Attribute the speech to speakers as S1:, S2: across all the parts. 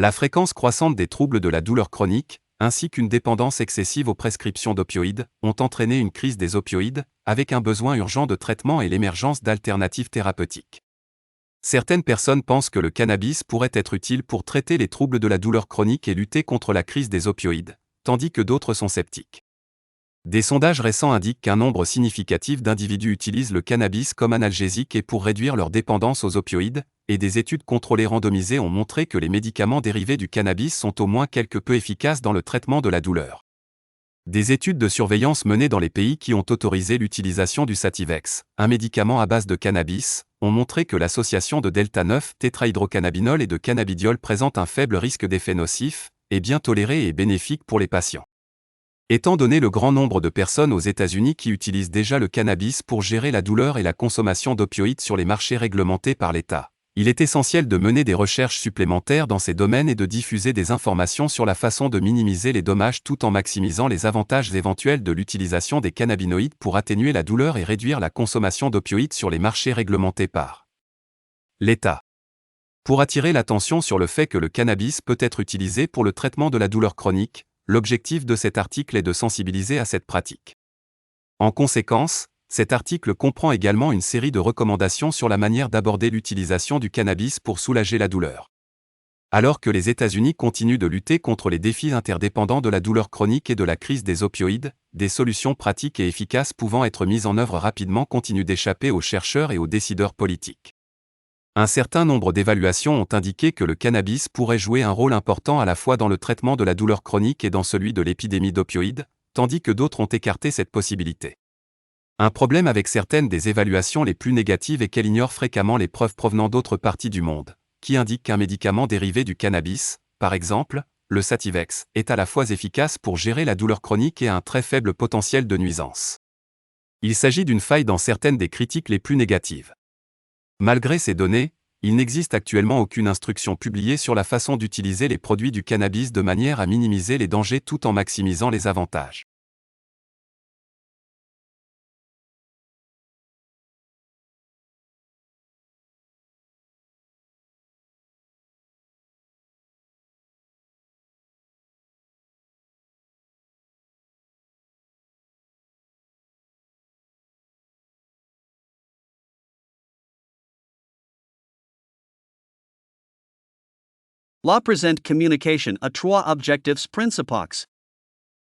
S1: La fréquence croissante des troubles de la douleur chronique, ainsi qu'une dépendance excessive aux prescriptions d'opioïdes, ont entraîné une crise des opioïdes, avec un besoin urgent de traitement et l'émergence d'alternatives thérapeutiques. Certaines personnes pensent que le cannabis pourrait être utile pour traiter les troubles de la douleur chronique et lutter contre la crise des opioïdes, tandis que d'autres sont sceptiques. Des sondages récents indiquent qu'un nombre significatif d'individus utilisent le cannabis comme analgésique et pour réduire leur dépendance aux opioïdes, et des études contrôlées randomisées ont montré que les médicaments dérivés du cannabis sont au moins quelque peu efficaces dans le traitement de la douleur. Des études de surveillance menées dans les pays qui ont autorisé l'utilisation du sativex, un médicament à base de cannabis, ont montré que l'association de delta-9 tétrahydrocannabinol et de cannabidiol présente un faible risque d'effets nocifs, est bien tolérée et bénéfique pour les patients. Étant donné le grand nombre de personnes aux États-Unis qui utilisent déjà le cannabis pour gérer la douleur et la consommation d'opioïdes sur les marchés réglementés par l'État, il est essentiel de mener des recherches supplémentaires dans ces domaines et de diffuser des informations sur la façon de minimiser les dommages tout en maximisant les avantages éventuels de l'utilisation des cannabinoïdes pour atténuer la douleur et réduire la consommation d'opioïdes sur les marchés réglementés par l'État. Pour attirer l'attention sur le fait que le cannabis peut être utilisé pour le traitement de la douleur chronique, l'objectif de cet article est de sensibiliser à cette pratique. En conséquence, cet article comprend également une série de recommandations sur la manière d'aborder l'utilisation du cannabis pour soulager la douleur. Alors que les États-Unis continuent de lutter contre les défis interdépendants de la douleur chronique et de la crise des opioïdes, des solutions pratiques et efficaces pouvant être mises en œuvre rapidement continuent d'échapper aux chercheurs et aux décideurs politiques. Un certain nombre d'évaluations ont indiqué que le cannabis pourrait jouer un rôle important à la fois dans le traitement de la douleur chronique et dans celui de l'épidémie d'opioïdes, tandis que d'autres ont écarté cette possibilité. Un problème avec certaines des évaluations les plus négatives est qu'elles ignorent fréquemment les preuves provenant d'autres parties du monde, qui indiquent qu'un médicament dérivé du cannabis, par exemple, le sativex, est à la fois efficace pour gérer la douleur chronique et a un très faible potentiel de nuisance. Il s'agit d'une faille dans certaines des critiques les plus négatives. Malgré ces données, il n'existe actuellement aucune instruction publiée sur la façon d'utiliser les produits du cannabis de manière à minimiser les dangers tout en maximisant les avantages.
S2: La présente communication a trois objectifs principaux.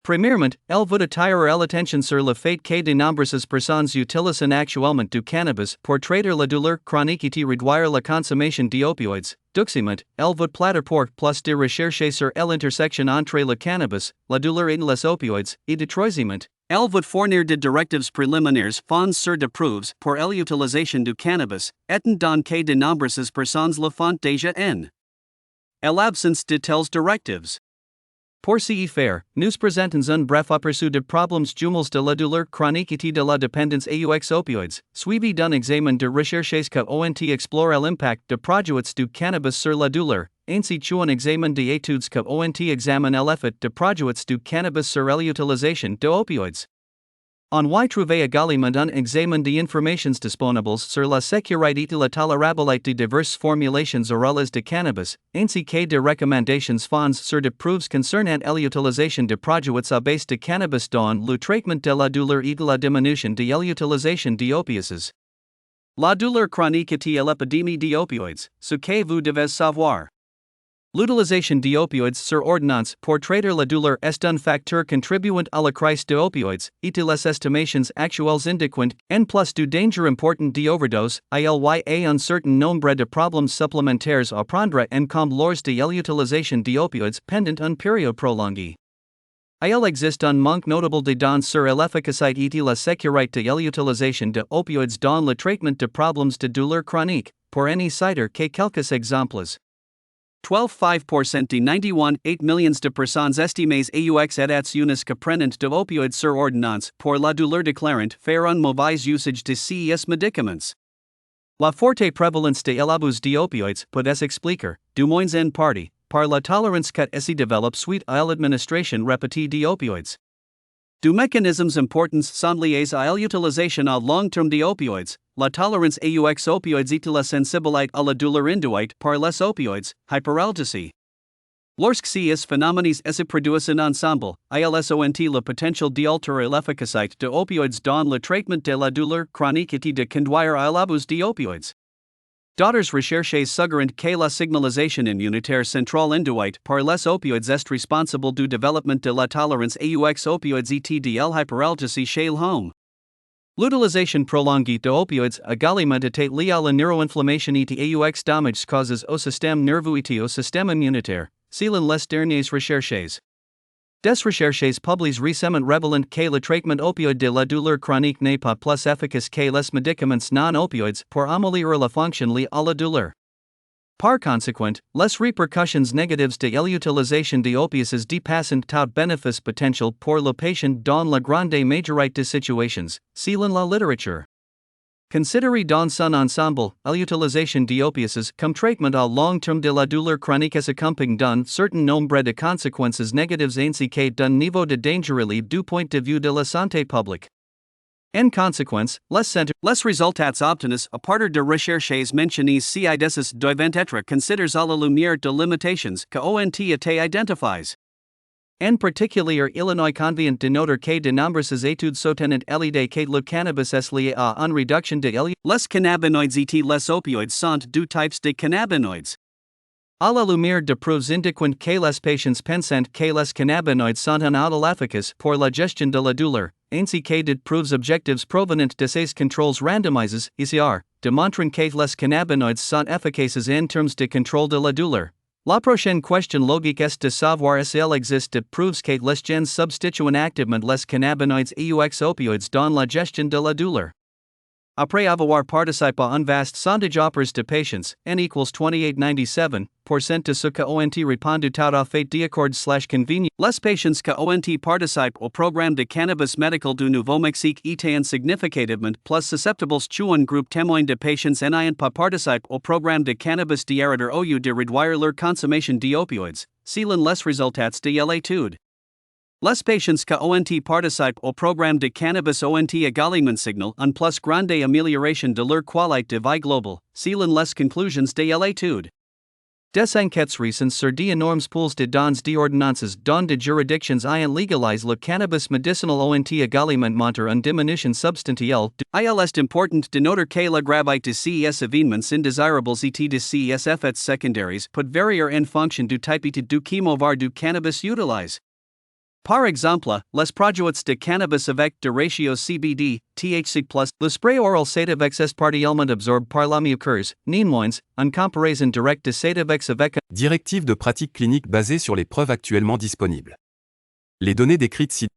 S2: Premièrement, elle veut attirer l'attention sur le fait que de nombreuses personnes utilisent actuellement du cannabis pour traiter la douleur chronique et réduire la consommation d'opioïdes. Deuxièmement, elle veut plater pour plus de recherche sur l'intersection entre le cannabis, la douleur et les opioïdes, et de troisièmement, elle veut fournir des directives préliminaires fondées sur des preuves pour l'utilisation du cannabis, étant donné que de nombreuses personnes le font déjà en l'absence de telles directives. Pour ce faire, nous présentons un bref aperçu des problèmes jumels de la douleur chronique et de la dépendance aux opioïdes, suivi d'un examen de recherche que ont explore l'impact de produits du cannabis sur la douleur, ainsi qu'un examen d'études que ont examinent l'effet de produits du cannabis sur l'utilisation d'opioïdes. On y trouve également un examen des informations disponibles sur la sécurité et la tolérabilité de diverses formulations orales de cannabis, ainsi que des recommandations fondées sur des preuves concernant l'utilisation de produits à base de cannabis dans le traitement de la douleur et de la diminution de l'utilisation d'opioïdes. La douleur chronique est l'épidémie d'opioïdes, ce que vous devez savoir. L'utilisation d'opioïdes sur ordonnance pour traiter la douleur est un facteur contribuant à la crise d'opioïdes, et les estimations actuelles indiquent en plus du danger important d'overdose, il y a un certain nombre de problèmes supplémentaires à prendre en compte lors de l'utilisation d'opioïdes pendant une période prolongée. Il existe un manque notable de données sur l'efficacité et la sécurité de l'utilisation d'opioïdes dans le traitement de problèmes de douleur chronique, pour ne citer que quelques exemples. 12,5% de 91,8 millions de personnes estimées aux états-unis que prennent de opioïdes sur ordonnance pour la douleur déclarant faire un mauvais usage de ces médicaments. La forte prévalence de l'abus d'opioïdes peut s'expliquer, du moins en partie, par la tolérance que se développe suite à l'administration répétée d'opioïdes. Deux mécanismes importants sont liés à l'utilisation à long terme d'opioïdes, la tolérance aux opioïdes et la sensibilité à la douleur induite par les opioïdes, hyperalgesie. Lorsqu'ils phénomènes se produisent ensemble, ils ont le potentiel d'altérer l'efficacité de opioïdes dans le traitement de la douleur chronique et de conduire à l'abus d'opioïdes. D'autres recherches suggèrent que la signalisation immunitaire centrale induite par les opioïdes est responsable du développement de la tolérance aux opioïdes et de l'hyperalgesie chez l'homme. L'utilisation prolongée de opioïdes également est liée à la neuroinflammation et aux dommages causés au système nerveux et au système immunitaire, selon les dernières recherches. Des recherches publiées récemment révèlent que le traitement opioïde de la douleur chronique n'est pas plus efficace que les médicaments non opioïdes pour améliorer la fonction liée à la douleur. Par conséquent, les répercussions négatives de l'utilisation de opioïdes dépassent tout bénéfice potentiel pour le patient dans la grande majorité de situations, selon la littérature. Considéré dans son ensemble, l'utilisation d'opioïdes comme traitement à long terme de la douleur chronique s'accompagne d'un certain nombre de conséquences négatives ainsi que d'un niveau de danger élevé du point de vue de la santé publique. En conséquence, les résultats obtenus à partir de recherches mentionnées ci-dessus doivent être considérés à la lumière de limitations que ont été identifiées. En particulier, il est convient de noter que de nombreuses études soutenant l'idée que le cannabis est lié à une réduction de les cannabinoïdes et les opioïdes sont deux types de cannabinoïdes. À la lumière de preuves indiquant que les patients pensent que les cannabinoïdes sont un outil efficace pour la gestion de la douleur, ainsi que de preuves objectives provenant de ces contrôles randomisés, démontrant que les cannabinoïdes sont efficaces en termes de contrôle de la douleur. La prochaine question logique est de savoir s'il existe de preuves que les gens substituent activement les cannabinoïdes aux opioïdes dans la gestion de la douleur. Après avoir participé à un vaste sondage auprès de patients, N equals 28,97% de ceux qui ont répondu tout à fait d'accord/convenient. Les patients qui ont participé au programme de cannabis médical du Nouveau-Mexique étaient significativement plus susceptibles qu'un groupe témoin de patients n'ayant pas participé au programme de cannabis d'Eritter au lieu de réduire leur consommation d'opioïdes, selon les résultats de l'étude. Les patients qui ont participé au programme de cannabis ont également signalé une plus grande amélioration de leur qualité de vie globale, selon les conclusions de l'étude. Des enquêtes récentes sur d'énormes pools de dons d'ordonnances dans de juridictions ayant légalisé le cannabis médicinal ont également montré une diminution substantielle. Il est important de noter que la gravité de ces événements indésirables et de ces effets secondaires peut varier en fonction du type et du chemovar du cannabis utilisé. Par exemple, les produits de cannabis avec de ratio CBD, THC+, le spray oral sédavex est partiellement absorbé par la muqueuse, néanmoins, en comparaison directe de sédavex avec
S1: Directive de pratique clinique basée sur les preuves actuellement disponibles. Les données décrites ci